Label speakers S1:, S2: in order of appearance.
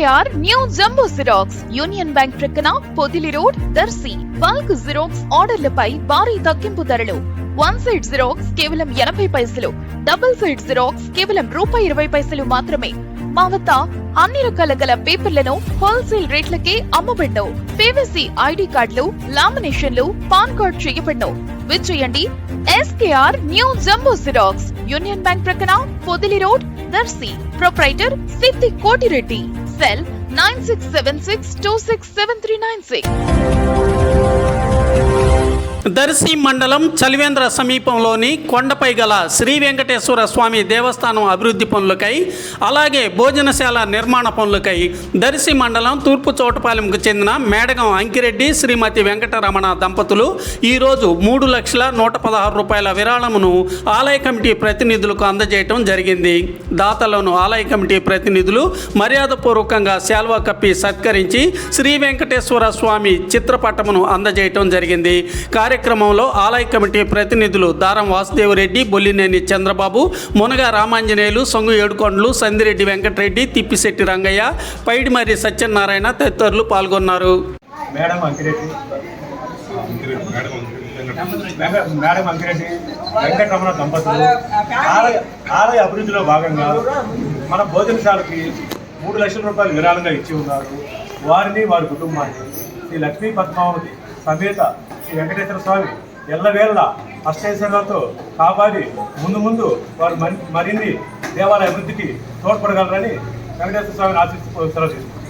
S1: SKR new jumbo Xerox Union Bank ప్రక్కన Podili road Darsi. Bulk Xerox ఆర్డర్లపై భారీ తగ్గింపు ధరలు. వన్ సైడ్ జిరాక్స్ కేవలం 80 పైసలు, డబుల్ సైడ్ జిరాక్స్ కేవలం ₹20 మాత్రమే. మా వద్ద అన్ని రకాల గల పేపర్లను హోల్సేల్ రేట్లకే అమ్మబడ్ను. PVC ID కార్డులు, లామినేషన్లు, పాన్ కార్డ్ చేయబడ్ను. విచ్చేయండి SKR new jumbo Xerox Union Bank ప్రక్కన పొదిలి రోడ్ దర్శి. ప్రొప్రైటర్ సిద్ధి కోటిరెడ్డి. సెల్ 9676267396.
S2: దర్శి మండలం చలివేంద్ర సమీపంలోని కొండపై గల శ్రీ వెంకటేశ్వర స్వామి దేవస్థానం అభివృద్ధి పనులకై, అలాగే భోజనశాల నిర్మాణ పనులకై దర్శి మండలం తూర్పు చోటపాలెంకు చెందిన మేడగం అంకిరెడ్డి, శ్రీమతి వెంకటరమణ దంపతులు ఈరోజు ₹3,116,000 విరాళమును ఆలయ కమిటీ ప్రతినిధులకు అందజేయటం జరిగింది. దాతలను ఆలయ కమిటీ ప్రతినిధులు మర్యాదపూర్వకంగా శాల్వా కప్పి సత్కరించి శ్రీ వెంకటేశ్వర స్వామి చిత్రపటమును అందజేయటం జరిగింది. కార్యక్రమంలో ఆలయ కమిటీ ప్రతినిధులు దారం వాసుదేవరెడ్డి, బొల్లినేని చంద్రబాబు, మునగ రామాంజనేయులు, సొంగు ఏడుకొండలు, సందిరెడ్డి వెంకటరెడ్డి, తిప్పిశెట్టి రంగయ్య, పైడిమర్రి సత్యనారాయణ తదితరులు పాల్గొన్నారు.
S3: మేడం అంకిరెడ్డి వెంకటరమణ దంపతులు ఆలయ అభివృద్ధిలో భాగంగా మన భోజనశాలకి ₹3,00,000 విరాళంగా ఇచ్చి ఉన్నారు. వారిని వారి కుటుంబాన్ని శ్రీ లక్ష్మీ పద్మావతి సమేత శ్రీ వెంకటేశ్వర స్వామి ఎల్లవేళ అష్టైశ్వర్యాలతో కాపాడి ముందు వారు మరిన్ని దేవాలయ అభివృద్ధికి తోడ్పడగలరని వెంకటేశ్వర స్వామిని ఆశిస్తూ సెలవు తీసుకుంటారు.